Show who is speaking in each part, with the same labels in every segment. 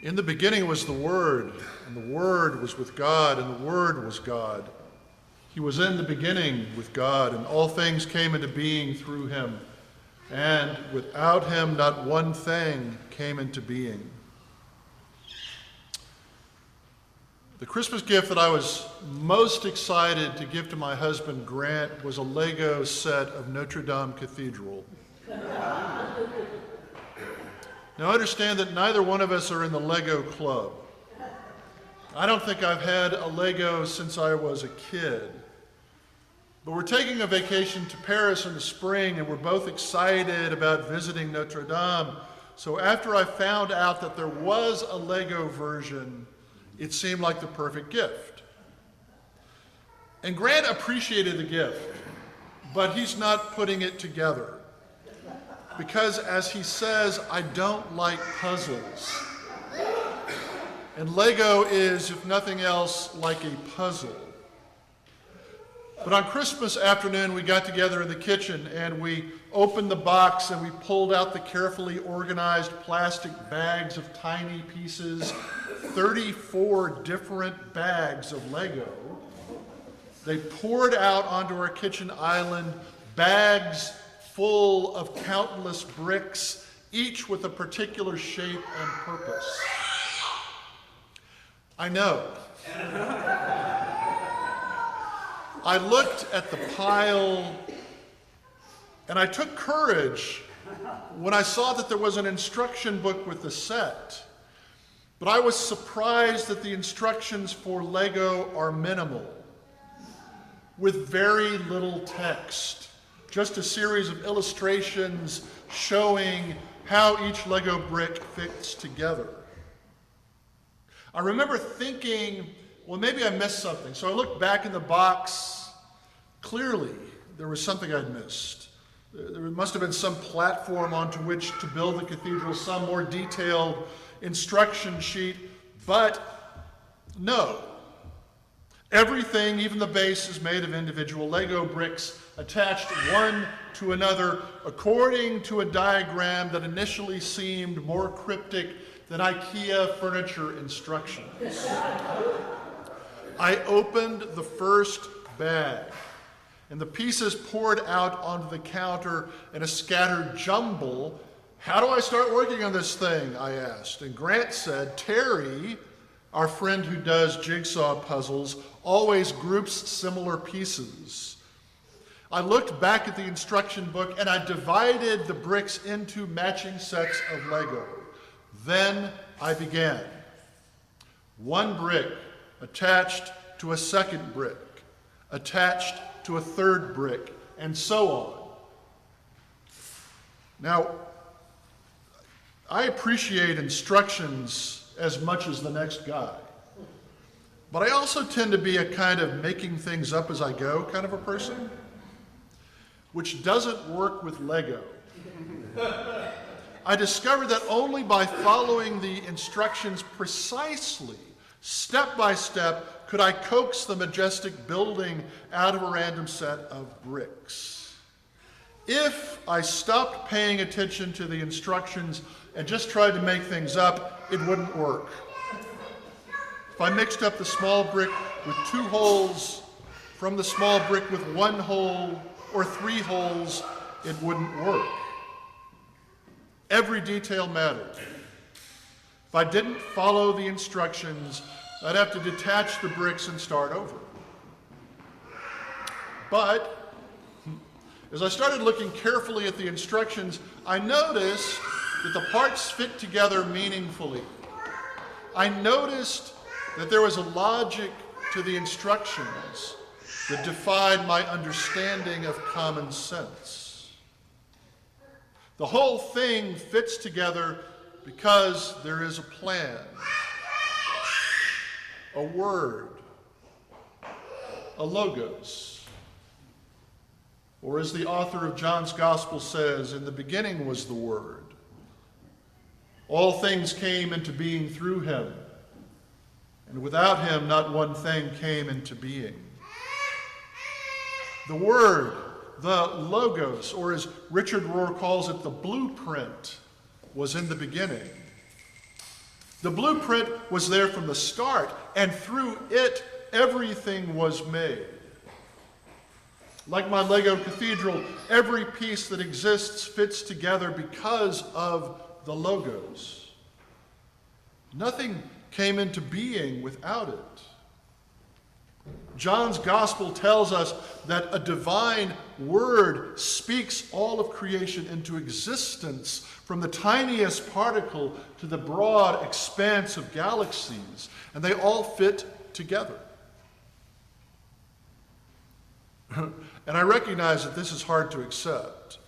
Speaker 1: In the beginning was the Word, and the Word was with God, and the Word was God. He was in the beginning with God, and all things came into being through him. And without him, not one thing came into being. The Christmas gift that I was most excited to give to my husband, Grant, was a Lego set of Notre Dame Cathedral. Now, understand that neither one of us are in the Lego club. I don't think I've had a Lego since I was a kid. But we're taking a vacation to Paris in the spring, and we're both excited about visiting Notre Dame. So after I found out that there was a Lego version, it seemed like the perfect gift. And Grant appreciated the gift, but he's not putting it together. Because, as he says, I don't like puzzles. And Lego is, if nothing else, like a puzzle. But on Christmas afternoon, we got together in the kitchen and we opened the box and we pulled out the carefully organized plastic bags of tiny pieces, 34 different bags of Lego. They poured out onto our kitchen island bags full of countless bricks, each with a particular shape and purpose. I know. I looked at the pile and I took courage when I saw that there was an instruction book with the set. But I was surprised that the instructions for Lego are minimal, with very little text. Just a series of illustrations showing how each Lego brick fits together. I remember thinking, well, maybe I missed something. So I looked back in the box. Clearly, there was something I'd missed. There must have been some platform onto which to build the cathedral, some more detailed instruction sheet, but no. Everything, even the base, is made of individual Lego bricks attached one to another according to a diagram that initially seemed more cryptic than IKEA furniture instructions. I opened the first bag, and the pieces poured out onto the counter in a scattered jumble. How do I start working on this thing? I asked. And Grant said, Terry, our friend who does jigsaw puzzles, always groups similar pieces. I looked back at the instruction book and I divided the bricks into matching sets of Lego. Then I began. One brick attached to a second brick, attached to a third brick, and so on. Now, I appreciate instructions as much as the next guy, but I also tend to be a kind of making things up as I go kind of a person, which doesn't work with Lego. I discovered that only by following the instructions precisely, step by step, could I coax the majestic building out of a random set of bricks. If I stopped paying attention to the instructions and just tried to make things up, it wouldn't work. If I mixed up the small brick with 2 holes from the small brick with 1 hole or 3 holes, it wouldn't work. Every detail mattered. If I didn't follow the instructions, I'd have to detach the bricks and start over. But as I started looking carefully at the instructions, I noticed that the parts fit together meaningfully. I noticed that there was a logic to the instructions that defied my understanding of common sense. The whole thing fits together because there is a plan, a word, a logos. Or as the author of John's Gospel says, in the beginning was the Word. All things came into being through him, and without him not one thing came into being. The Word, the logos, or as Richard Rohr calls it, the blueprint, was in the beginning. The blueprint was there from the start, and through it, everything was made. Like my Lego cathedral, every piece that exists fits together because of the logos. Nothing came into being without it. John's gospel tells us that a divine word speaks all of creation into existence, from the tiniest particle to the broad expanse of galaxies, and they all fit together. And I recognize that this is hard to accept.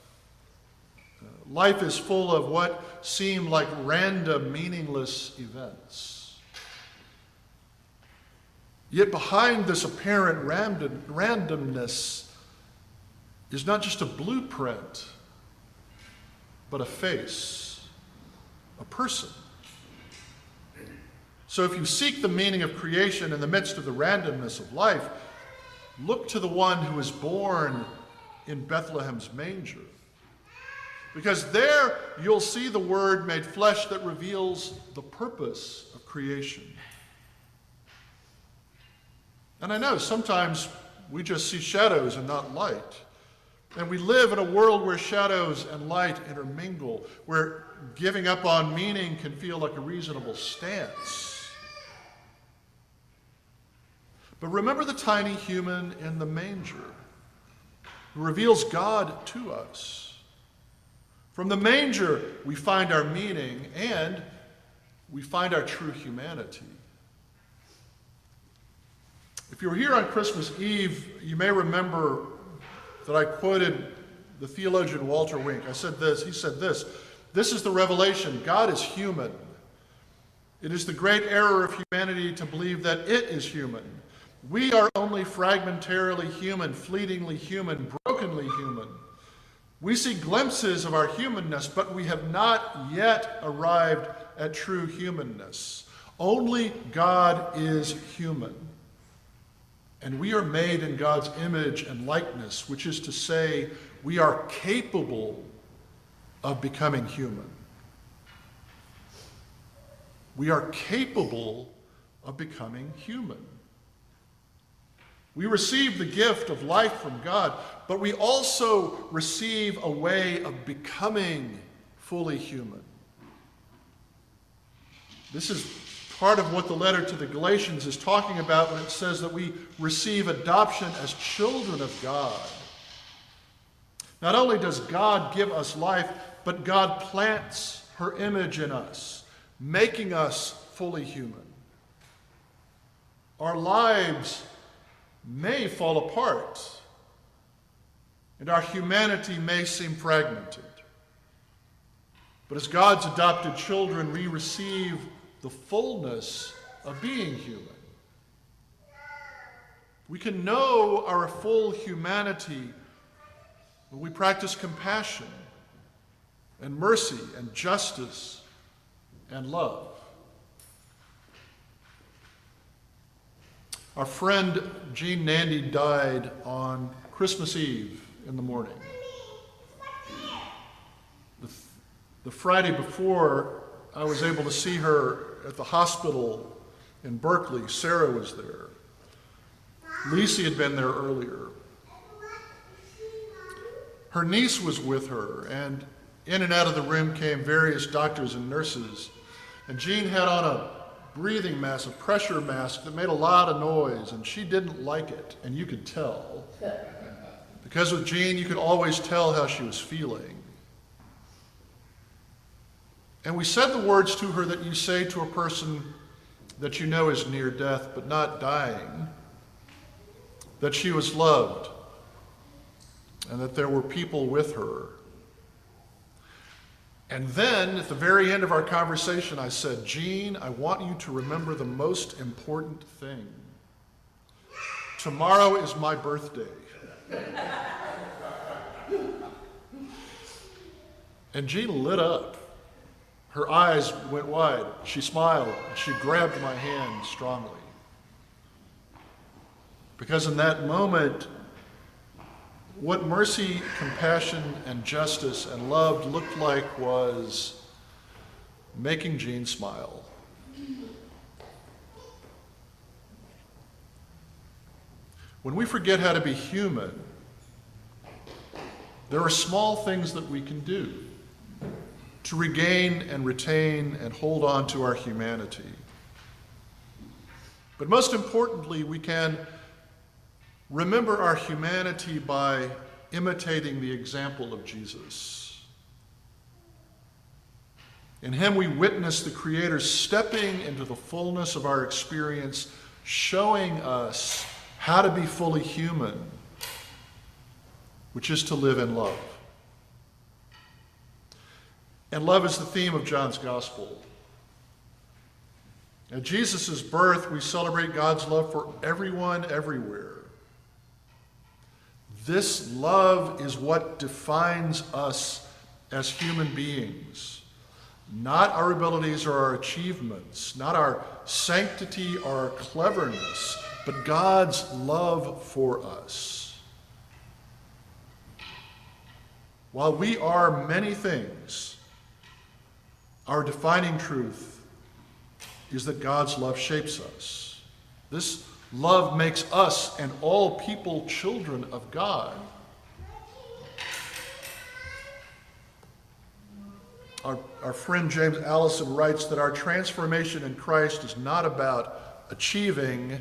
Speaker 1: Life is full of what seem like random, meaningless events. Yet behind this apparent randomness is not just a blueprint, but a face, a person. So if you seek the meaning of creation in the midst of the randomness of life, look to the one who was born in Bethlehem's manger. Because there you'll see the Word made flesh that reveals the purpose of creation. And I know sometimes we just see shadows and not light. And we live in a world where shadows and light intermingle, where giving up on meaning can feel like a reasonable stance. But remember the tiny human in the manger who reveals God to us. From the manger, we find our meaning and we find our true humanity. If you were here on Christmas Eve, you may remember that I quoted the theologian Walter Wink. I said this, he said this is the revelation: God is human. It is the great error of humanity to believe that it is human. We are only fragmentarily human, fleetingly human, brokenly human. We see glimpses of our humanness, but we have not yet arrived at true humanness. Only God is human. And we are made in God's image and likeness, which is to say, we are capable of becoming human. We are capable of becoming human. We receive the gift of life from God, but we also receive a way of becoming fully human. This is part of what the letter to the Galatians is talking about when it says that we receive adoption as children of God. Not only does God give us life, but God plants her image in us, making us fully human. Our lives may fall apart, and our humanity may seem fragmented. But as God's adopted children, we receive the fullness of being human. We can know our full humanity when we practice compassion and mercy and justice and love. Our friend Jean Nandy died on Christmas Eve in the morning. The Friday before, I was able to see her at the hospital in Berkeley. Sarah was there. Lisi had been there earlier. Her niece was with her, and in and out of the room came various doctors and nurses. And Jean had on a breathing mask, a pressure mask that made a lot of noise, and she didn't like it, and you could tell. Because with Jean, you could always tell how she was feeling. And we said the words to her that you say to a person that you know is near death but not dying, that she was loved, and that there were people with her. And then, at the very end of our conversation, I said, Jean, I want you to remember the most important thing. Tomorrow is my birthday. And Jean lit up. Her eyes went wide. She smiled. She grabbed my hand strongly. Because in that moment, what mercy, compassion, and justice and love looked like was making Jean smile. When we forget how to be human, there are small things that we can do to regain and retain and hold on to our humanity. But most importantly, we can remember our humanity by imitating the example of Jesus. In him we witness the Creator stepping into the fullness of our experience, showing us how to be fully human, which is to live in love. And love is the theme of John's Gospel. At Jesus' birth, we celebrate God's love for everyone, everywhere. This love is what defines us as human beings, not our abilities or our achievements, not our sanctity or our cleverness, but God's love for us. While we are many things, our defining truth is that God's love shapes us. This love makes us and all people children of God. Our friend James Allison writes that our transformation in Christ is not about achieving,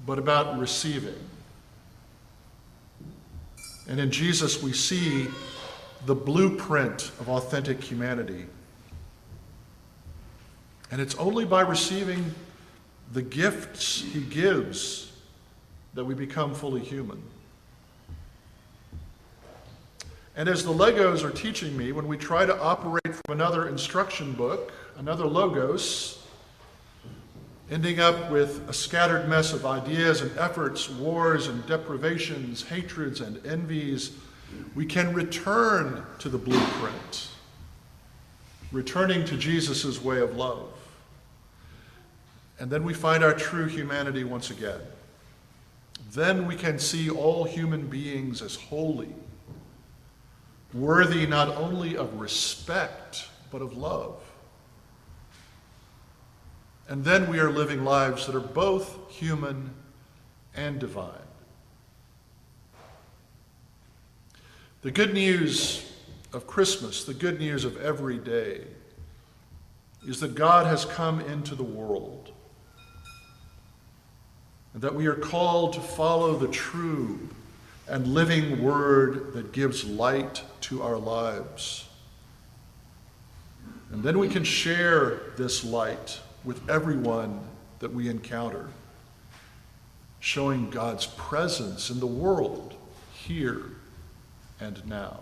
Speaker 1: but about receiving. And in Jesus we see the blueprint of authentic humanity. And it's only by receiving the gifts he gives that we become fully human. And as the Legos are teaching me, when we try to operate from another instruction book, another logos, ending up with a scattered mess of ideas and efforts, wars and deprivations, hatreds and envies, we can return to the blueprint, returning to Jesus' way of love. And then we find our true humanity once again. Then we can see all human beings as holy, worthy not only of respect, but of love. And then we are living lives that are both human and divine. The good news of Christmas, the good news of every day, is that God has come into the world, and that we are called to follow the true and living word that gives light to our lives. And then we can share this light with everyone that we encounter, showing God's presence in the world here and now.